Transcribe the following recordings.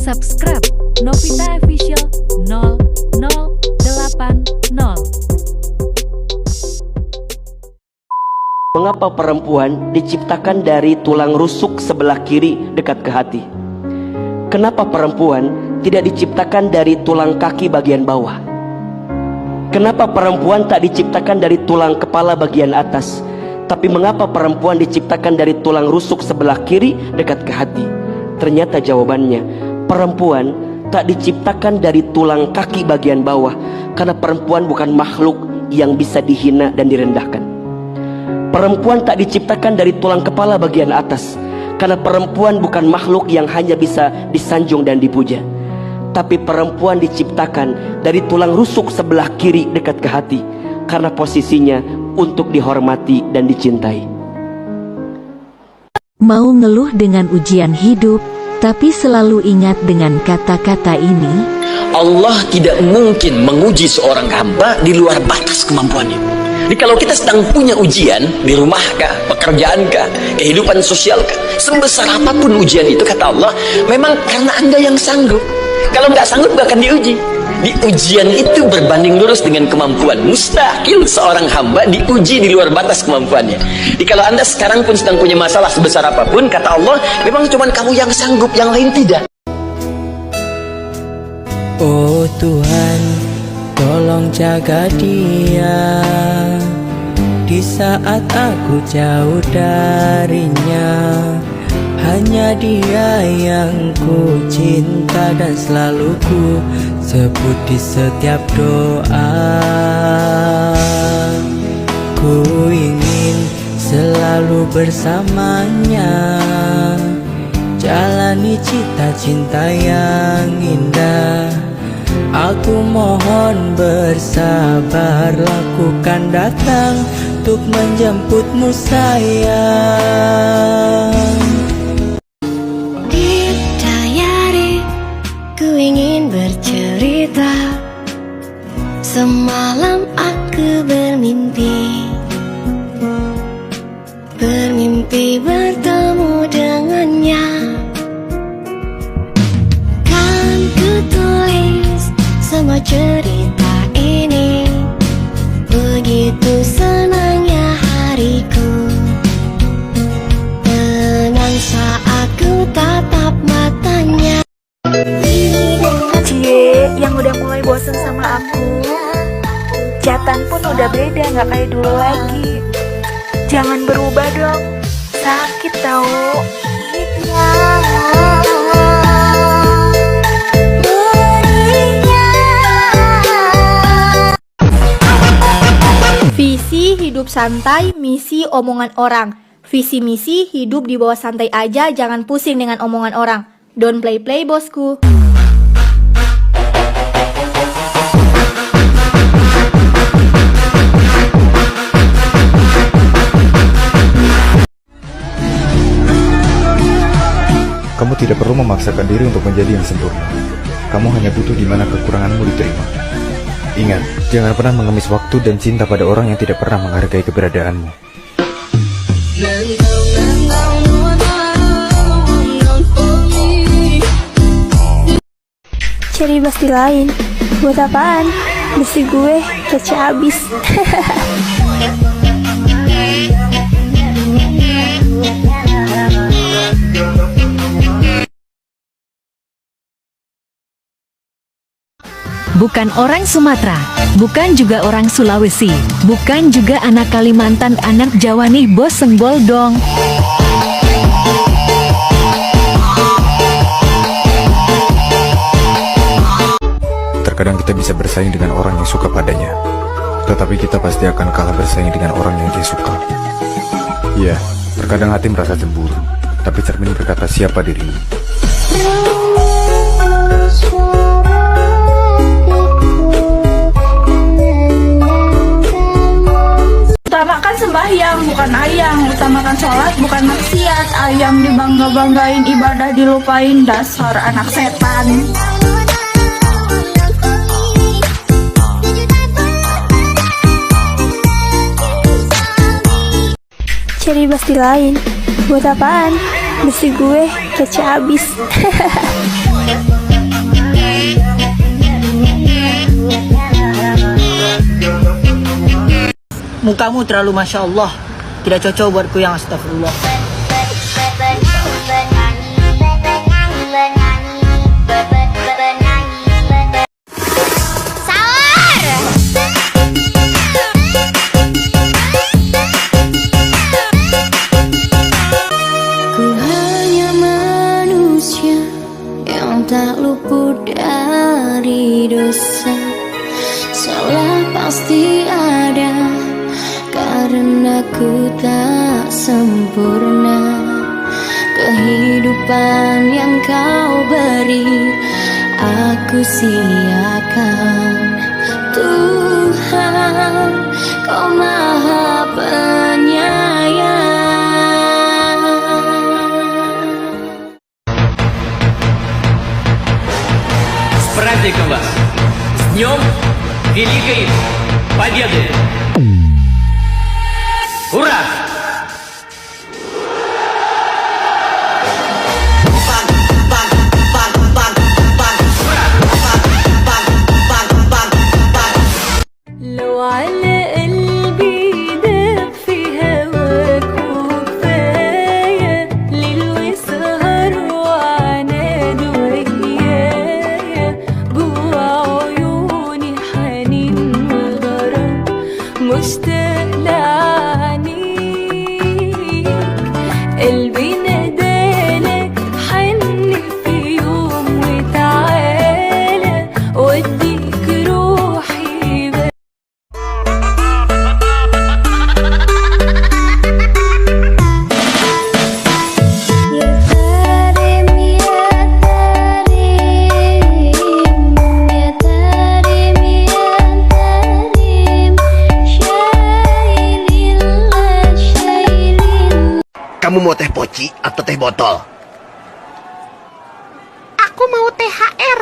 Subscribe Novita Official 0080. Mengapa perempuan diciptakan dari tulang rusuk sebelah kiri dekat ke hati? Kenapa perempuan tidak diciptakan dari tulang kaki bagian bawah? Kenapa perempuan tak diciptakan dari tulang kepala bagian atas? Tapi mengapa perempuan diciptakan dari tulang rusuk sebelah kiri dekat ke hati? Ternyata jawabannya, perempuan tak diciptakan dari tulang kaki bagian bawah, karena perempuan bukan makhluk yang bisa dihina dan direndahkan. Perempuan tak diciptakan dari tulang kepala bagian atas, karena perempuan bukan makhluk yang hanya bisa disanjung dan dipuja. Tapi perempuan diciptakan dari tulang rusuk sebelah kiri dekat ke hati, karena posisinya untuk dihormati dan dicintai. Mau ngeluh dengan ujian hidup, tapi selalu ingat dengan kata-kata ini. Allah tidak mungkin menguji seorang hamba di luar batas kemampuannya. Jadi kalau kita sedang punya ujian di rumah kah, pekerjaan kah, kehidupan sosial kah, sebesar apapun ujian itu, kata Allah, memang karena Anda yang sanggup. Kalau nggak sanggup nggak akan diuji. Di ujian itu berbanding lurus dengan kemampuan. Mustahil seorang hamba diuji di luar batas kemampuannya. Jadi kalau Anda sekarang pun sedang punya masalah sebesar apapun, kata Allah, memang cuma kamu yang sanggup, yang lain tidak. Oh Tuhan, tolong jaga dia di saat aku jauh darinya. Hanya dia yang ku cinta dan selalu ku sebut di setiap doa. Ku ingin selalu bersamanya, jalani cita-cinta yang indah. Aku mohon bersabar, lakukan datang untuk menjemputmu sayang. Di diary ku ingin bercerita, semalam aku bermimpi bertemu dengannya. Kan ku tulis semua cerita ini, begitu senangnya hariku. Tenang saat ku tatap matanya. Cie, yang udah mulai bosen sama aku. Chatan pun udah beda, gak kayak dulu lagi. Jangan berubah dong, sakit tau. Visi hidup santai, misi omongan orang. Visi misi hidup di bawah santai aja, jangan pusing dengan omongan orang. Don't play bosku. Kamu tidak perlu memaksakan diri untuk menjadi yang sempurna. Kamu hanya butuh di mana kekuranganmu diterima. Ingat, jangan pernah mengemis waktu dan cinta pada orang yang tidak pernah menghargai keberadaanmu. Cari besti lain, buat apaan? Besti gue kece abis. Bukan orang Sumatera, bukan juga orang Sulawesi, bukan juga anak Kalimantan, anak Jawa nih bos, senggol dong. Terkadang kita bisa bersaing dengan orang yang suka padanya, tetapi kita pasti akan kalah bersaing dengan orang yang dia suka. Ya, terkadang hati merasa cemburu, tapi cermin berkata siapa dirimu. Utamakan sembahyang, bukan ayang. Utamakan sholat, bukan maksiat. Ayang dibangga-banggain, ibadah dilupain. Dasar anak setan. Cari besti lain, buat apaan? Besti gue kece abis. Mukamu terlalu Masya Allah. Tidak cocok buatku yang astagfirullah. Ku hanya manusia yang tak luput dari dosa. Salah pasti ada, karena ku tak sempurna. Kehidupan yang kau beri, aku siakan. Tuhan, kau maha penyayang. С праздником вас! С днем Великой Победы! Ура! لو على قلبي داب في هواك وكفاية ليل وسهر وعناد وهيايا جوا عيوني حنين وغرام مشتاق لعنيك قلبي نادالك حن في يوم وتعالى واديك روحي Kamu mau teh poci atau teh botol? Aku mau THR.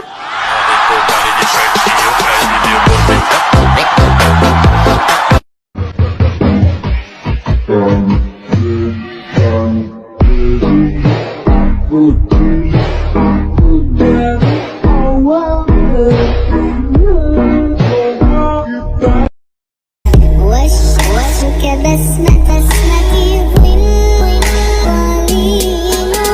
وشك بسمتي وين ولينا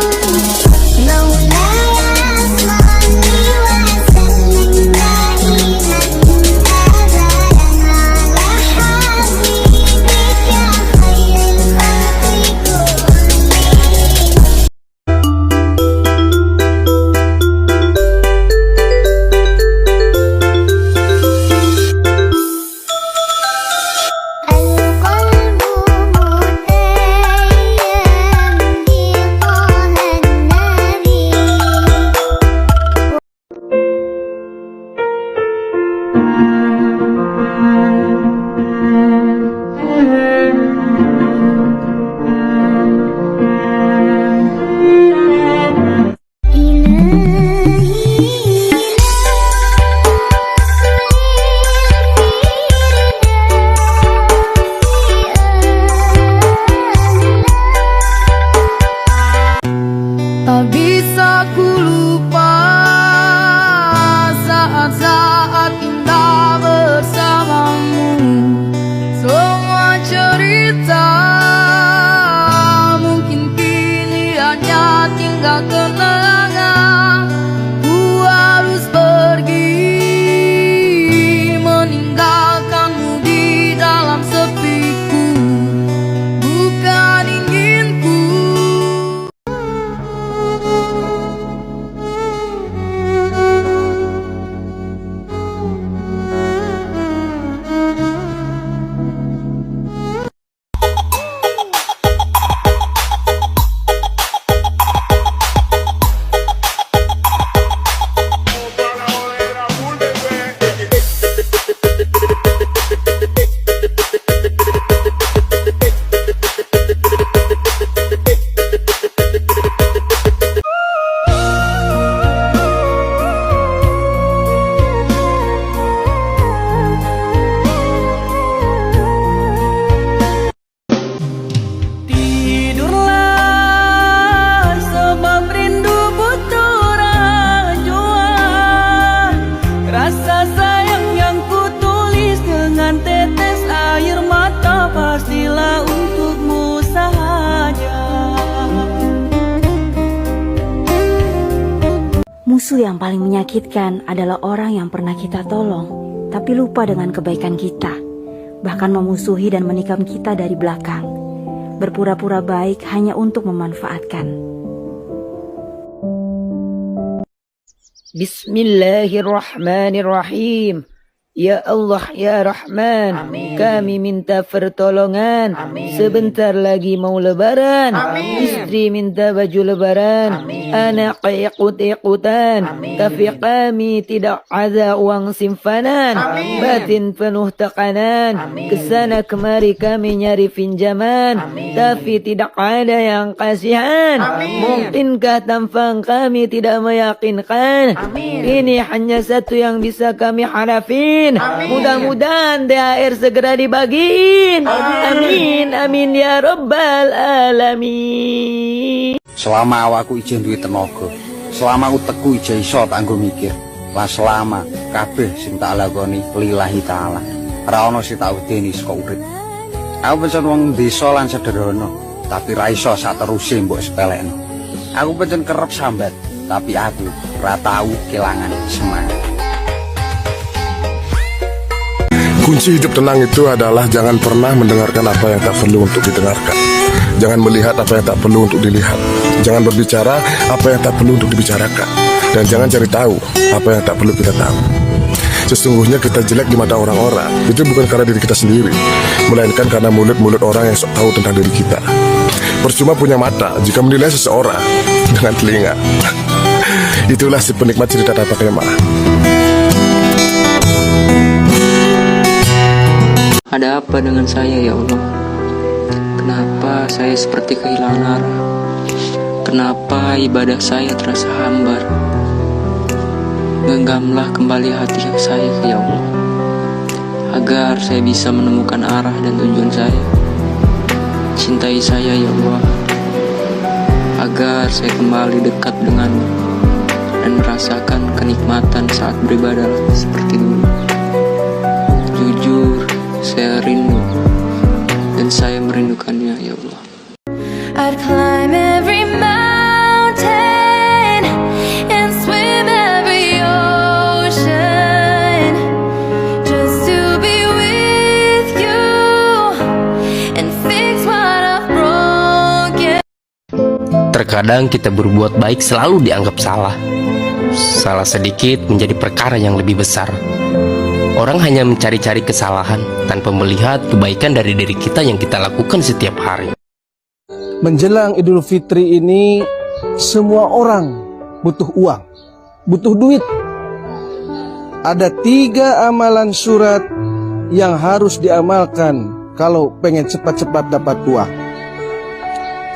مولاي أصلحني وأسلم دائما أبدا على Musuh yang paling menyakitkan adalah orang yang pernah kita tolong, tapi lupa dengan kebaikan kita, bahkan memusuhi dan menikam kita dari belakang, berpura-pura baik hanya untuk memanfaatkan. Bismillahirrahmanirrahim. Ya Allah ya Rahman, kami minta pertolongan. Sebentar lagi mau lebaran, istri minta baju lebaran, anak ikut-ikutan, tapi kami tidak ada uang simpanan, batin penuh tekanan, kesana kemari kami nyari pinjaman, tapi tidak ada yang kasihan. Mungkinkah tampang kami tidak meyakinkan? Ini hanya satu yang bisa kami harapin. Mudah-mudahan THR segera dibagiin. Amin, amin ya rabbal alamin. Selama awakku ijen duwe tenaga, selama utekku ijen iso kanggo mikir, lan selama kabeh sing tak lakoni lillahi taala, ora ono sing tak udeni saka urip. Aku pancen wong desa lan sederhana, tapi ra iso sateruse mbok sepelekno. Aku pancen kerep sambat, tapi aku ora tau kelangan semangat. Kunci hidup tenang itu adalah jangan pernah mendengarkan apa yang tak perlu untuk didengarkan. Jangan melihat apa yang tak perlu untuk dilihat. Jangan berbicara apa yang tak perlu untuk dibicarakan. Dan jangan cari tahu apa yang tak perlu kita tahu. Sesungguhnya kita jelek di mata orang-orang itu bukan karena diri kita sendiri, melainkan karena mulut-mulut orang yang sok tahu tentang diri kita. Percuma punya mata jika menilai seseorang dengan telinga. Itulah si penikmat cerita Tapak Kemah. Ada apa dengan saya ya Allah? Kenapa saya seperti kehilangan arah? Kenapa ibadah saya terasa hambar? Genggamlah kembali hati saya ya Allah, agar saya bisa menemukan arah dan tujuan saya. Cintai saya ya Allah, agar saya kembali dekat denganmu dan merasakan kenikmatan saat beribadah seperti dulu. Jujur, saya rindu dan saya merindukannya ya Allah. I'd climb every mountain and swim every ocean just to be with you and fix what I've broken. Terkadang kita berbuat baik selalu dianggap salah. Salah sedikit menjadi perkara yang lebih besar. Orang hanya mencari-cari kesalahan tanpa melihat kebaikan dari diri kita yang kita lakukan setiap hari. Menjelang Idul Fitri ini, semua orang butuh uang, butuh duit. Ada 3 amalan surat yang harus diamalkan kalau pengen cepat-cepat dapat uang.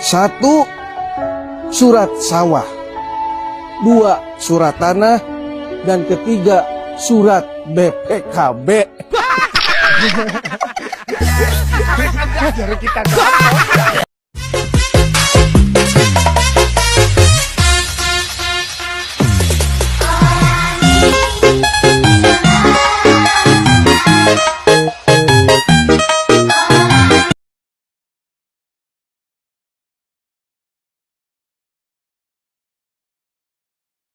1, surat sawah. 2, surat tanah. Dan ketiga, surat BPKB. Jadi kita